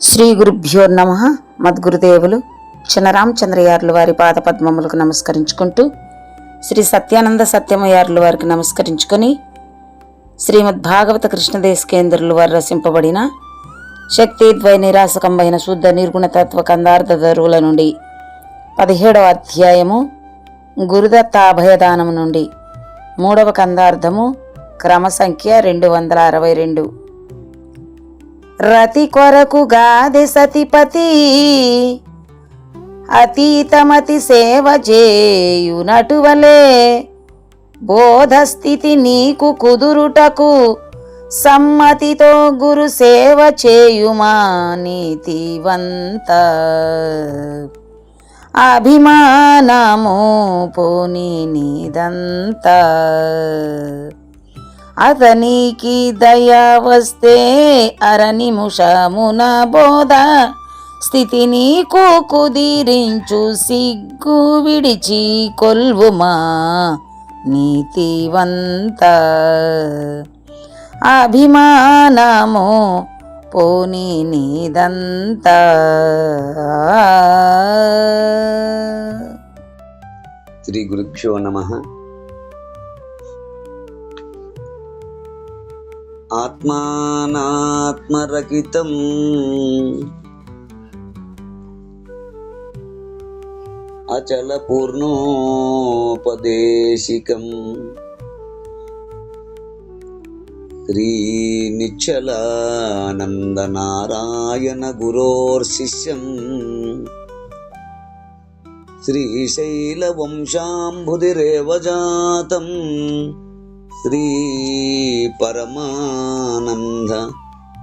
శ్రీ గురుభ్యో నమః. మద్గురుదేవులు చినరామచంద్రయార్లు వారి పాదపద్మములకు నమస్కరించుకుంటూ, శ్రీ సత్యానంద సత్యమయార్లు వారికి నమస్కరించుకొని, శ్రీమద్భాగవత కృష్ణదేశకేంద్రులు వారు రచింపబడిన శక్తిద్వయ నిరాసకంబైన శుద్ధ నిర్గుణతత్వ కందార్థ దరువుల నుండి 17వ అధ్యాయము గురుదత్త అభయదానము నుండి 3వ కందార్థము క్రమ సంఖ్య 262. రతి కొరకు గాదె సతిపతి అతీతమతి సేవ చేయునటువలే బోధస్థితి నీకు కుదురుటకు సమ్మతితో గురు సేవ చేయుమా నీతివంత అభిమానము పోని నీదంతా అతనికి దయ వస్తే అరనిముషమున బోధ స్థితి నీకు కుదిరించు సిగ్గు విడిచి కొల్వుమా నీతివంత అభిమానము పోని నీదంతా. శ్రీ గురుభ్యో నమః. ఆత్మానాత్మరహితం అచల పూర్ణోపదేశికం శ్రీ నిశ్చలానంద నారాయణ గురోర్శిష్యం శ్రీశైల వంశాంబుధిరేవ జాతం శ్రీ పరమానంద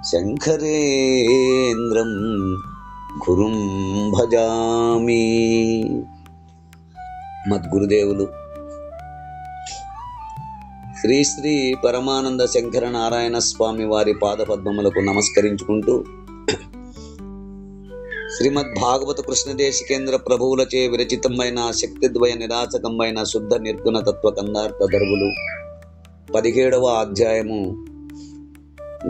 శంకరేంద్రం గురుం భజామి. మద్గురుదేవులు శ్రీ శ్రీ పరమానంద శంకర నారాయణ స్వామి వారి పాదపద్మములకు నమస్కరించుకుంటూ, శ్రీమద్ భాగవత కృష్ణదేశికేంద్ర ప్రభువులచే విరచితమైన శక్తిద్వయ నిరాసకంబైన శుద్ధ నిర్గుణ తత్వ కందార్థ దరువులు 17వ అధ్యాయము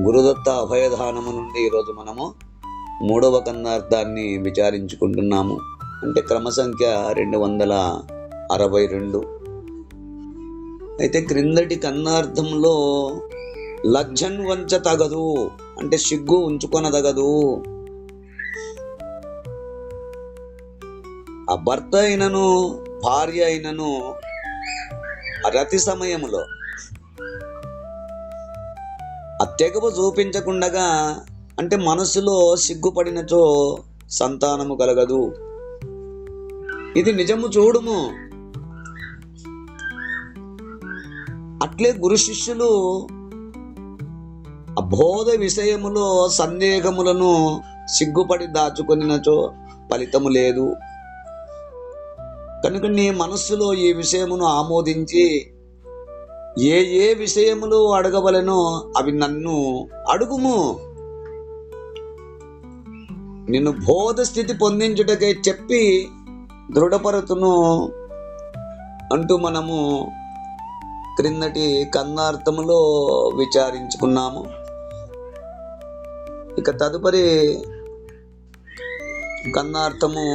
గురుదత్త అభయదానము నుండి ఈరోజు మనము 3వ కందార్థాన్ని విచారించుకుంటున్నాము. అంటే క్రమ సంఖ్య 262. అయితే క్రిందటి కందార్థంలో లజ్జన్ వంచ తగదు, అంటే సిగ్గు ఉంచుకొనదగదు. ఆ భర్త అయినను భార్య అయినను రతి సమయములో ఆ తెగవు చూపించకుండగా, అంటే మనసులో సిగ్గుపడినచో సంతానము కలగదు. ఇది నిజము చూడుము. అట్లే గురు శిష్యులు అబోధ విషయములో సందేహములను సిగ్గుపడి దాచుకొనినచో ఫలితము లేదు. కనుక నీ మనస్సులో ఈ విషయమును ఆమోదించి ఏ ఏ విషయములు అడగవలెనో అవి నన్ను అడుగుము. నిన్ను బోధ స్థితి పొందించుటకై చెప్పి దృఢపరతును అంటూ మనము క్రిందటి కందార్థములో విచారించుకున్నాము. ఇక తదుపరి కందార్థము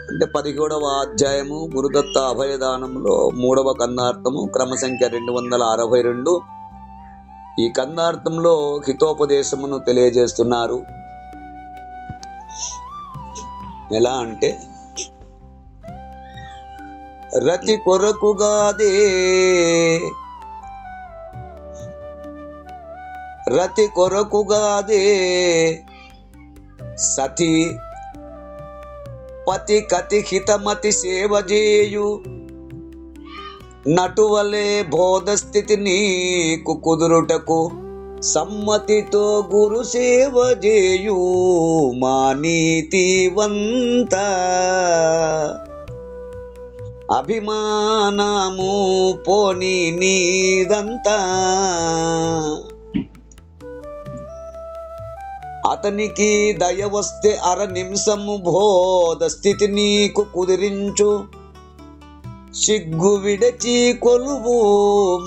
అంటే 17వ అధ్యాయము గురుదత్త అభయదానంలో 3వ కందార్థము క్రమ సంఖ్య 262. ఈ కందార్థంలో హితోపదేశమును తెలియజేస్తున్నారు. ఎలా అంటే, రతి కొరకుగాదే సతి పతి కతి హితమతి సేవ చేయు నటువలే బోధ స్థితి నీకు కుదురుటకు సమ్మతితో గురు సేవ చేయు మా నీతివంత అభిమానము పోని నీదంతా అతనికి దయ వస్తే అర నిమిషము బోధ స్థితి నీకు కుదిరించు సిగ్గు విడచి కొలువు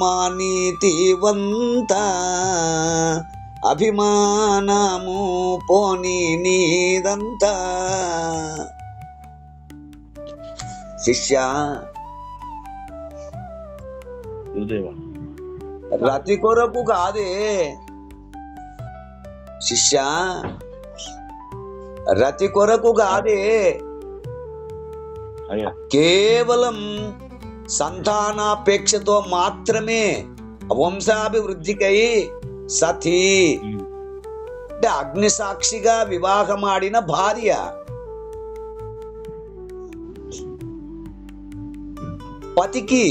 మా నీతివంత అభిమానము పోనీ నీదంతా. శిష్య, రతి కొరకు కాదే శిష్య, రతి కొరకు కాదే, కేవలం సంతానాపేక్షతో మాత్రమే వంశాభివృద్ధికై సతీ అంటే అగ్ని సాక్షిగా వివాహమాడిన భార్య. పతికి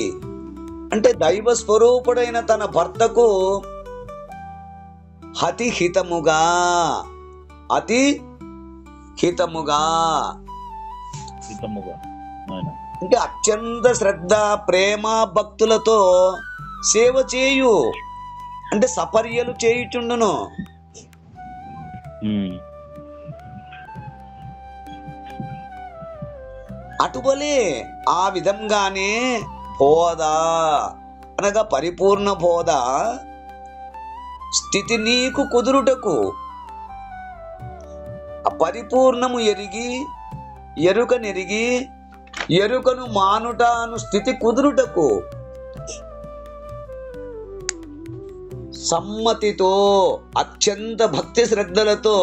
అంటే దైవ స్వరూపుడైన తన భర్తకు అతి హితముగా అంటే అత్యంత శ్రద్ధ ప్రేమ భక్తులతో సేవ చేయు అంటే సపర్యలు చేయుచుండును. అటువలే ఆ విధంగానే బోధ అనగా పరిపూర్ణ బోధ స్థితి నీకు కుదురుటకు, పరిపూర్ణము ఎరిగి ఎరుకనెరిగి ఎరుకను మానుట అను స్థితి కుదురుటకు సమ్మతితో అత్యంత భక్తి శ్రద్ధలతో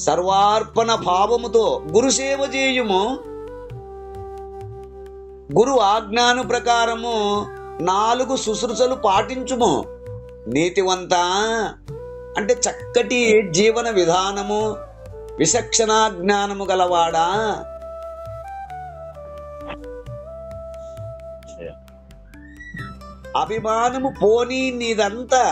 సర్వార్పణ భావముతో గురుసేవ చేయుము. గురు ఆజ్ఞాను ప్రకారము 4 శుశ్రూషలు పాటించుము. నీతివంత అంటే చక్కటి జీవన విధానము విచక్షణ జ్ఞానము గలవాడా. అభిమానము పోనీ నీదంతా.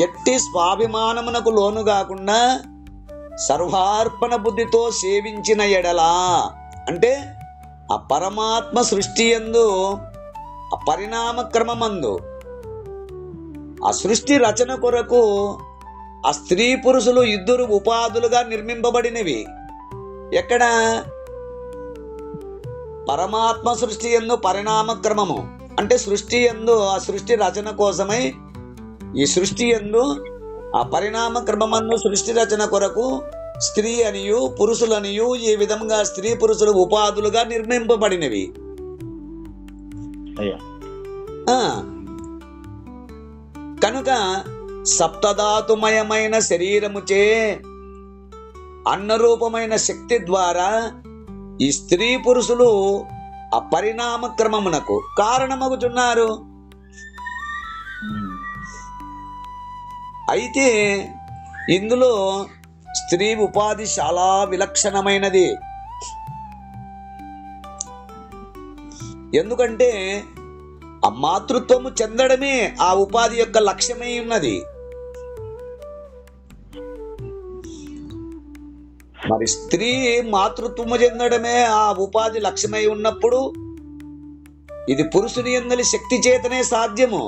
ఎట్టి స్వాభిమానమునకు లోను కాకుండా సర్వార్పణ బుద్ధితో సేవించిన ఎడలా అంటే ఆ పరమాత్మ సృష్టి యందు ఆ పరిణామ క్రమమందు ఆ సృష్టి రచన కొరకు ఆ స్త్రీ పురుషులు ఇద్దరు ఉపాధులుగా నిర్మింపబడినవి. ఎక్కడ? పరమాత్మ సృష్టి యందు పరిణామ క్రమము అంటే సృష్టి యందు ఆ సృష్టి రచన కోసమై ఈ సృష్టి యందు ఆ పరిణామ క్రమమందు సృష్టి రచన కొరకు స్త్రీ అనియు పురుషులనియు ఈ విధంగా స్త్రీ పురుషులు ఉపాధులుగా నిర్మింపబడినవి. కనుక సప్తధాతుమయమైన శరీరముచే అన్నరూపమైన శక్తి ద్వారా ఈ స్త్రీ పురుషులు ఆ పరిణామ క్రమమునకు కారణమగుచున్నారు. అయితే ఇందులో స్త్రీ ఉపాధి చాలా విలక్షణమైనది. ఎందుకంటే ఆ మాతృత్వము చెందడమే ఆ ఉపాధి యొక్క లక్ష్యమై ఉన్నది. మరి స్త్రీ మాతృత్వము చెందడమే ఆ ఉపాధి లక్ష్యమై ఉన్నప్పుడు ఇది పురుషుని యందలి శక్తి చేతనే సాధ్యము,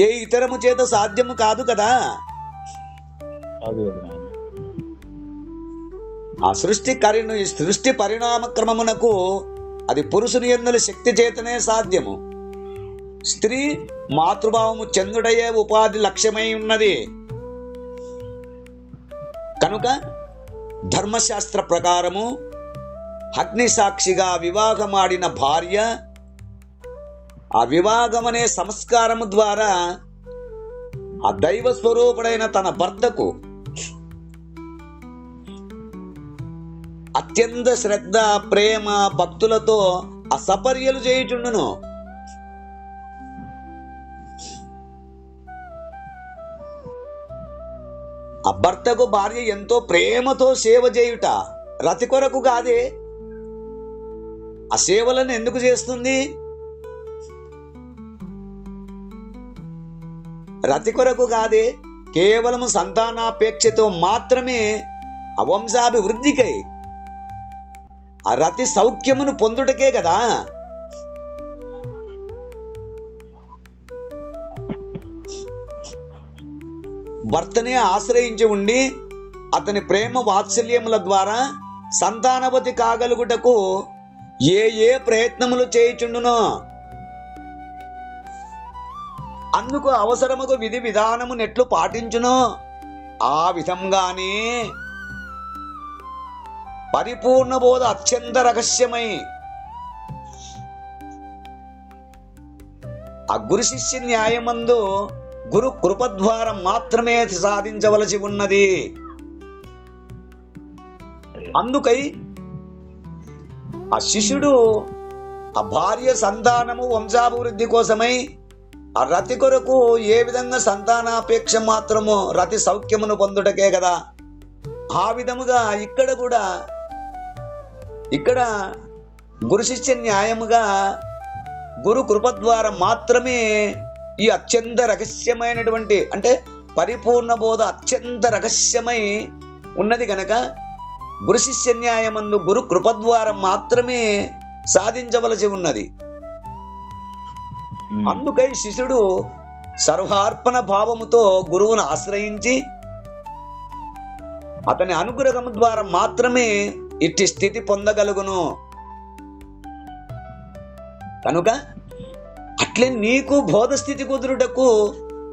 ఏ ఇతరము చేత సాధ్యము కాదు కదా. ఆ సృష్టి పరిణామ క్రమమునకు అది పురుషుని యందలి శక్తి చేతనే సాధ్యము. స్త్రీ మాతృభావము చంద్రుడయ్యే ఉపాధి లక్ష్యమై ఉన్నది. కనుక ధర్మశాస్త్ర ప్రకారము అగ్ని సాక్షిగా వివాహమాడిన భార్య ఆ వివాహమనే సంస్కారము ద్వారా ఆ దైవ స్వరూపుడైన తన భర్తకు అత్యంత శ్రద్ధ ప్రేమ భక్తులతో ఆ సపర్యలు చేయుచుండును. ఆ భర్తకు భార్య ఎంతో ప్రేమతో సేవ చేయుట రతి కొరకు కాదే. ఆ సేవలను ఎందుకు చేస్తుంది? రతి కొరకు కాదే, కేవలము సంతానాపేక్షతో మాత్రమే ఆ వంశాభివృద్ధికై ఆ రతి సౌఖ్యమును పొందుటకే కదా. భర్తనే ఆశ్రయించి ఉండి అతని ప్రేమ వాత్సల్యముల ద్వారా సంతానవతి కాగలుగుటకు ఏ ప్రయత్నములు చేయుచుండునో అందుకు అవసరముకు విధి విధానము నెట్లు పాటించును. ఆ విధంగానే పరిపూర్ణ బోధ అత్యంత రహస్యమై ఆ గురు శిష్య న్యాయమందు గురు కృప ద్వారా మాత్రమే సాధించవలసి ఉన్నది. అందుకై ఆ శిష్యుడు ఆ భార్య సంతానము వంశాభివృద్ధి కోసమై ఆ రతి కొరకు ఏ విధంగా సంతానాపేక్ష మాత్రము రతి సౌఖ్యమును పొందుటకే కదా. ఆ విధముగా ఇక్కడ కూడా గురు శిష్య న్యాయముగా గురు కృప ద్వారా మాత్రమే ఈ అత్యంత రహస్యమైనటువంటి అంటే పరిపూర్ణ బోధ అత్యంత రహస్యమై ఉన్నది గనక గురు శిష్య న్యాయమందు గురు కృప ద్వారా మాత్రమే సాధించవలసి ఉన్నది. అందుకై శిష్యుడు సర్వార్పణ భావముతో గురువును ఆశ్రయించి అతని అనుగ్రహము ద్వారా మాత్రమే ఇట్టి స్థితి పొందగలుగును. కనుక అట్లే నీకు బోధ స్థితి కుదురుటకు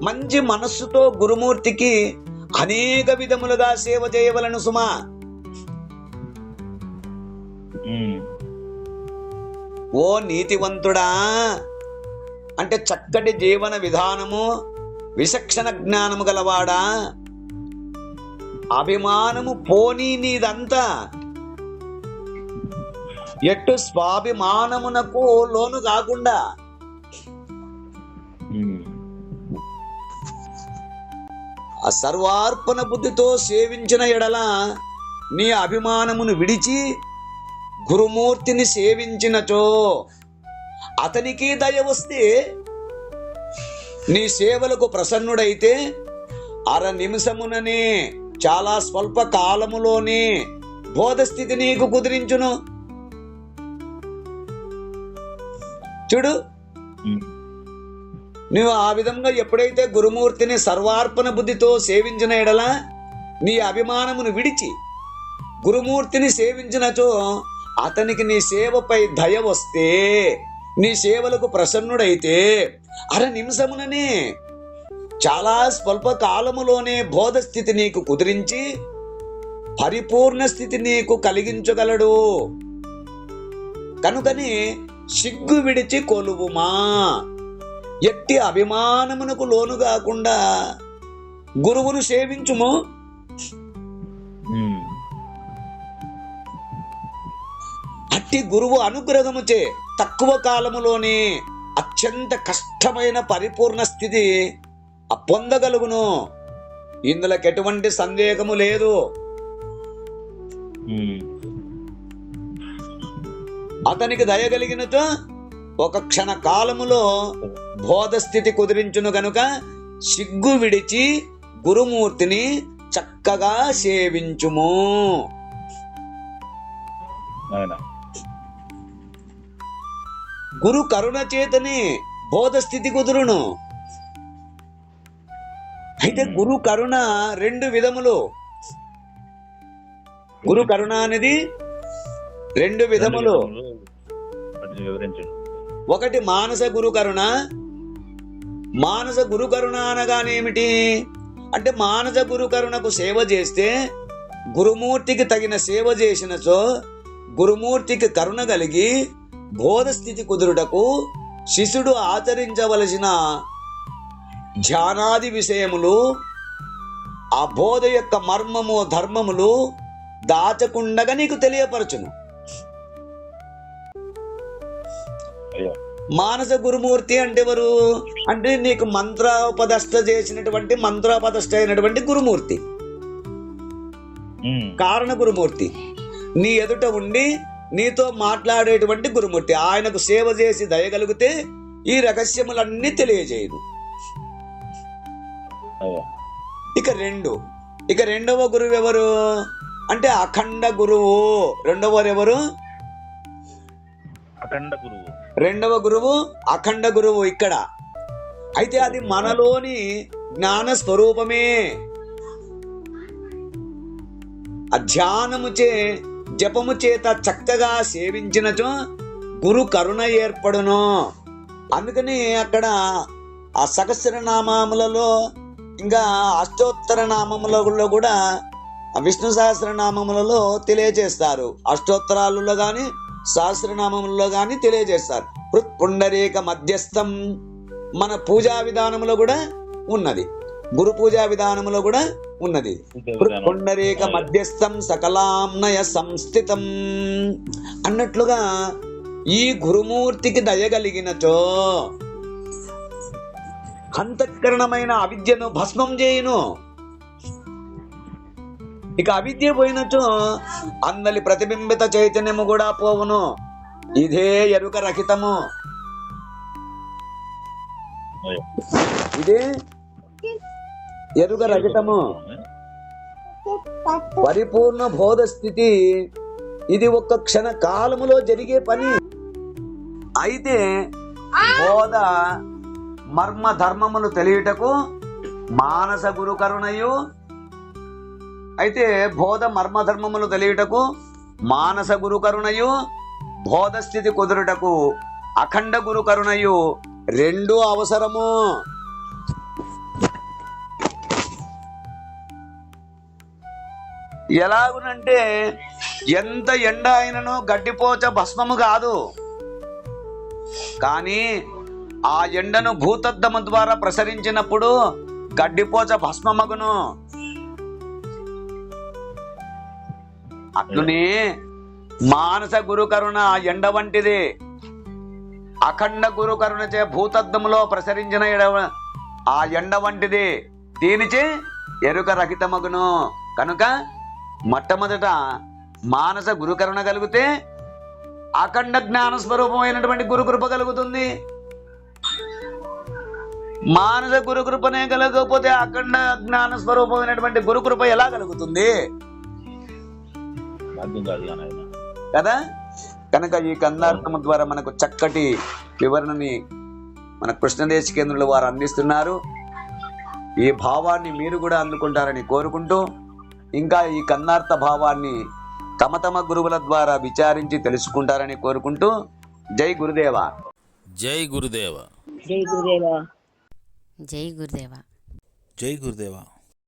మంచి మనస్సుతో గురుమూర్తికి అనేక విధములుగా సేవ చేయవలను సుమా. ఓ నీతివంతుడా, అంటే చక్కటి జీవన విధానము విచక్షణ జ్ఞానము గలవాడా, అభిమానము పోనీ నీదంతా ఎట్టు స్వాభిమానమునకు లోను కాకుండా ఆ సర్వార్పణ బుద్ధితో సేవించిన ఎడల నీ అభిమానమును విడిచి గురుమూర్తిని సేవించినచో అతనికి దయ వస్తే నీ సేవలకు ప్రసన్నుడైతే అర నిమిషముననే చాలా స్వల్ప కాలములోనే బోధస్థితి నీకు కుదిరించును. చూడు, నువ్వు ఆ విధంగా ఎప్పుడైతే గురుమూర్తిని సర్వార్పణ బుద్ధితో సేవించిన ఎడల నీ అభిమానమును విడిచి గురుమూర్తిని సేవించినచో అతనికి నీ సేవపై దయ వస్తే నీ సేవలకు ప్రసన్నుడైతే అర నిమిషముననే చాలా స్వల్ప కాలములోనే బోధ స్థితి నీకు కుదిరించి పరిపూర్ణ స్థితి నీకు కలిగించగలడు. కనుకని సిగ్గు విడిచి కొలువుమా, ఎట్టి అభిమానమునకు లోను కాకుండా గురువును సేవించుము. అట్టి గురువు అనుగ్రహముచే తక్కువ కాలములోనే అత్యంత కష్టమైన పరిపూర్ణ స్థితి పొందగలుగును. ఇందులోకి ఎటువంటి సందేహము లేదు. అతనికి దయగలిగినతో ఒక క్షణ కాలములో బోధ స్థితి కుదిరించును గనుక సిగ్గు విడిచి గురుమూర్తిని చక్కగా సేవించుము. గురు కరుణ చేతని బోధ స్థితి కుదురును. అయితే గురు కరుణ రెండు విధములు. గురు కరుణ అనేది రెండు విధములు. ఒకటి మానస గురు కరుణ. మానస గురు కరుణ అనగానేమిటి అంటే మానస గురు కరుణకు సేవ చేస్తే గురుమూర్తికి తగిన సేవ చేసినచో గురుమూర్తికి కరుణ కలిగి బోధ స్థితి కుదురుటకు శిష్యుడు ఆచరించవలసిన ధ్యానాది విషయములు ఆ బోధ యొక్క మర్మము ధర్మములు దాచకుండగా నీకు తెలియపరచును. మానస గురుమూర్తి అంటే ఎవరు అంటే నీకు మంత్రోపదష్ట చేసినటువంటి మంత్రోపదష్ట అయినటువంటి గురుమూర్తి, కారణ గురుమూర్తి, నీ ఎదుట ఉండి నీతో మాట్లాడేటువంటి గురుమూర్తి. ఆయనకు సేవ చేసి దయగలిగితే ఈ రహస్యములన్నీ తెలియజేయను. ఇక రెండవ గురువు ఎవరు అంటే అఖండ గురువు. రెండవ గురువు అఖండ గురువు ఇక్కడ. అయితే అది మనలోని జ్ఞాన స్వరూపమే. ధ్యానముచే జపము చేత చక్కగా సేవించినచో గురు కరుణ ఏర్పడును. అందుకని అక్కడ ఆ సహస్రనామములలో ఇంకా అష్టోత్తర నామములలో కూడా ఆ విష్ణు సహస్రనామములలో తెలియజేస్తారు. అష్టోత్తరాలలో కానీ సహస్రనామములలో కానీ తెలియజేస్తారు. పుండరీక మధ్యస్థం మన పూజా విధానములో కూడా ఉన్నది, గురు పూజా విధానములో కూడా ఉన్నది. పుండరీక మధ్యస్థం సకలాంనయ సంస్థితం అన్నట్లుగా ఈ గురుమూర్తికి దయగలిగినచో అంతఃకరణమైన అవిద్యను భస్మం చేయును. ఇక అవిద్య పోయినచో అందలి ప్రతిబింబిత చైతన్యము కూడా పోవును. ఇదే ఎరుక రహితము, ఇదే ఎరుక రహితము. పరిపూర్ణ బోధ స్థితి ఇది ఒక్క క్షణ కాలములో జరిగే పని. అయితే బోధ మర్మ ధర్మములు తెలియుటకు మానస గురు కరుణయు, అయితే బోధ మర్మ ధర్మములు తెలియుటకు మానస గురు కరుణయు, బోధ స్థితి కుదురుటకు అఖండ గురు కరుణయు రెండు అవసరము. ఎలాగునంటే ఎంత ఎండ అయినను గడ్డిపోచ భస్మము కాదు, కానీ ఆ ఎండను భూతద్దము ద్వారా ప్రసరించినప్పుడు గడ్డిపోచ భస్మమగును. అట్లునే మానస గురు కరుణ ఎండ వంటిది. అఖండ గురు కరుణచే భూతద్దములో ప్రసరించిన ఆ ఎండ వంటిది. దీనిచే ఎరుక రహితమగును. కనుక మొట్టమొదట మానస గురు కరుణ కలిగితే అఖండ జ్ఞాన స్వరూపమైనటువంటి గురుకృప కలుగుతుంది. మానస గురుకృపనే కలగకపోతే అఖండ జ్ఞాన స్వరూపమైనటువంటి గురుకృప ఎలా కలుగుతుంది కదా? కనుక ఈ కందార్థము ద్వారా మనకు చక్కటి వివరణని మన కృష్ణదేశికేంద్రుల వారు అందిస్తున్నారు. ఈ భావాన్ని మీరు కూడా అందుకుంటారని కోరుకుంటూ, ఇంకా ఈ కందార్థ భావాన్ని తమ తమ గురువుల ద్వారా విచారించి తెలుసుకుంటారని కోరుకుంటూ, జై గురుదేవ. జై గురుదేవ. జై గురుదేవ. జై గురుదేవ. జై గురుదేవ.